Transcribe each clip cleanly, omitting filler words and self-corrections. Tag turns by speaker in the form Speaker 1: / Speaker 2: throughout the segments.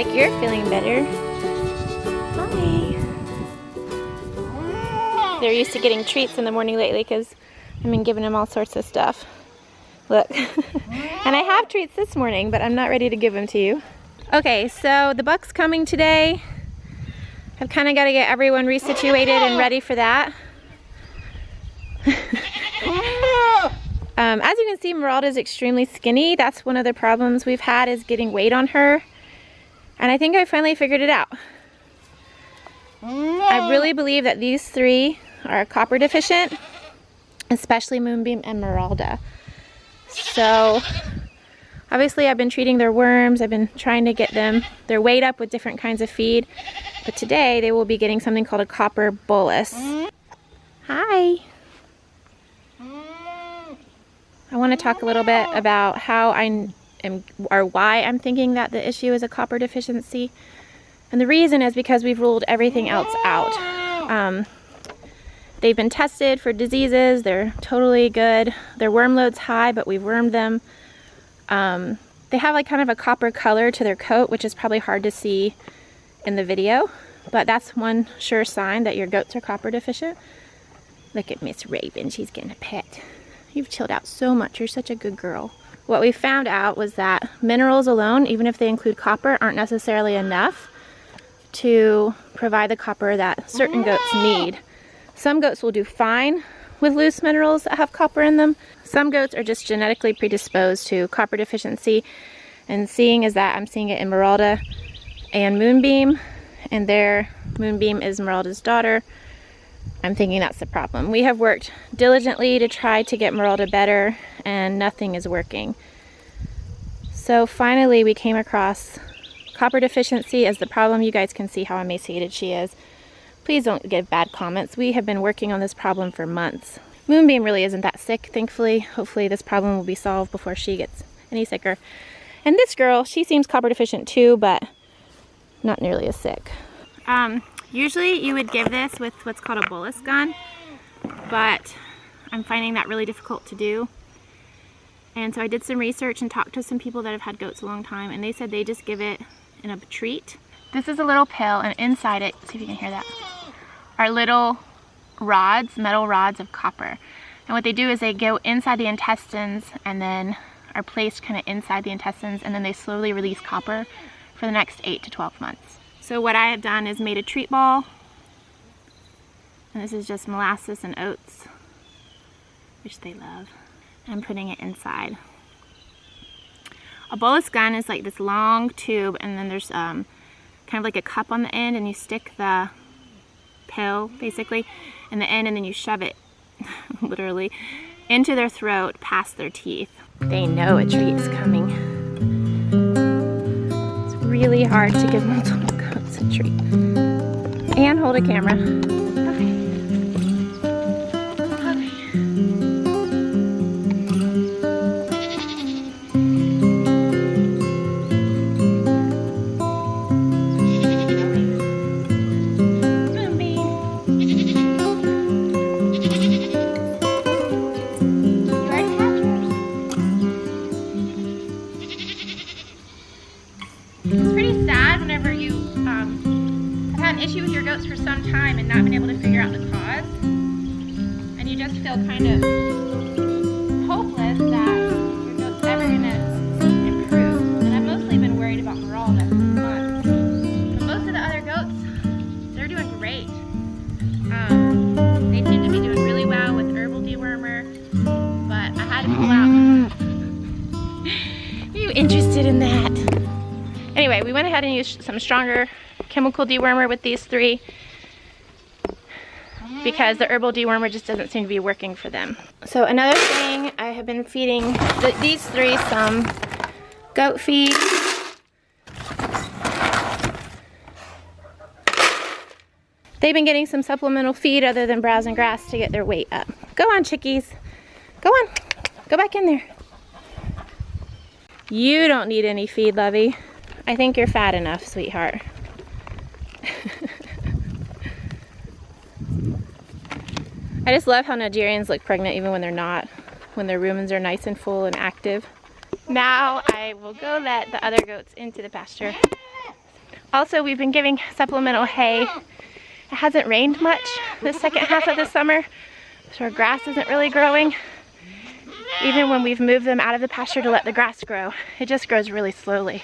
Speaker 1: like you're feeling better. Hi. They're used to getting treats in the morning lately because I've been giving them all sorts of stuff. Look. And I have treats this morning, but I'm not ready to give them to you. Okay, so the buck's coming today. I've kind of got to get everyone resituated and ready for that. As you can see, Meralda's extremely skinny. That's one of the problems we've had, is getting weight on her. And I think I finally figured it out. I really believe that these three are copper deficient, especially Moonbeam and Meralda. So obviously I've been treating their worms. I've been trying to get them their weight up with different kinds of feed. But today they will be getting something called a copper bolus. Hi. I want to talk a little bit about how I am, or why I'm thinking that the issue is a copper deficiency. And the reason is because we've ruled everything else out. They've been tested for diseases. They're totally good. Their worm load's high, but we've wormed them. They have like kind of a copper color to their coat, which is probably hard to see in the video, but that's one sure sign that your goats are copper deficient. Look at Miss Raven, she's getting a pet. You've chilled out so much, you're such a good girl. What we found out was that minerals alone, even if they include copper, aren't necessarily enough to provide the copper that certain goats need. Some goats will do fine with loose minerals that have copper in them. Some goats are just genetically predisposed to copper deficiency, and seeing as that I'm seeing it in Meralda and Moonbeam, and their Moonbeam is Meralda's daughter, I'm thinking that's the problem. We have worked diligently to try to get Meralda better, and nothing is working. So finally we came across copper deficiency as the problem. You guys can see how emaciated she is. Please don't give bad comments. We have been working on this problem for months. Moonbeam really isn't that sick, thankfully. Hopefully this problem will be solved before she gets any sicker. And this girl, she seems copper deficient too, but not nearly as sick. Usually you would give this with what's called a bolus gun, but I'm finding that really difficult to do. And so I did some research and talked to some people that have had goats a long time, and they said they just give it in a treat. This is a little pill, and inside it, see if you can hear that, are little rods, metal rods of copper. And what they do is they go inside the intestines and then are placed kind of inside the intestines, and then they slowly release copper for the next 8 to 12 months. So what I have done is made a treat ball, and this is just molasses and oats, which they love. I'm putting it inside. A bolus gun is like this long tube, and then there's kind of like a cup on the end, and you stick the pill basically in the end, and then you shove it literally into their throat past their teeth. They know a treat is coming. It's really hard to give multiple goats a treat and hold a camera. Issue with your goats for some time and not been able to figure out the cause, and you just feel kind of hopeless that your goat's ever gonna improve. And I've mostly been worried about Meralda for months, but most of the other goats, they're doing great. They seem to be doing really well with herbal dewormer, but I had to pull out. Are you interested in that? Anyway, we went ahead and used some stronger chemical dewormer with these three because the herbal dewormer just doesn't seem to be working for them. So another thing, I have been feeding these three some goat feed. They've been getting some supplemental feed other than browse and grass to get their weight up. Go on, chickies. Go on. Go back in there. You don't need any feed, Lovey. I think you're fat enough, sweetheart. I just love how Nigerians look pregnant even when they're not, when their rumens are nice and full and active. Now I will go let the other goats into the pasture. Also, we've been giving supplemental hay. It hasn't rained much the second half of the summer, so our grass isn't really growing. Even when we've moved them out of the pasture to let the grass grow, it just grows really slowly.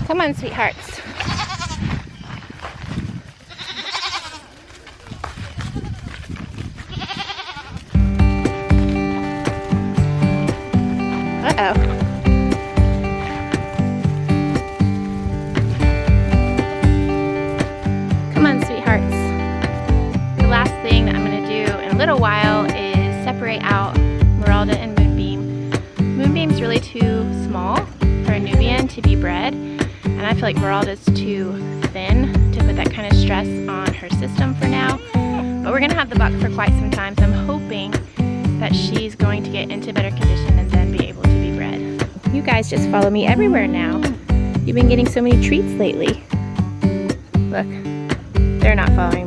Speaker 1: Come on, sweethearts. Uh-oh. Come on, sweethearts. The last thing that I'm going to do in a little while is separate out Meralda and Moonbeam. Moonbeam's really too small for a Nubian to be bred, and I feel like Meralda's too thin to put that kind of stress on her system for now. But we're going to have the buck for quite some time, so I'm hoping that she's going to get into better condition and then be able to be bred. You guys just follow me everywhere now. You've been getting so many treats lately. Look, they're not following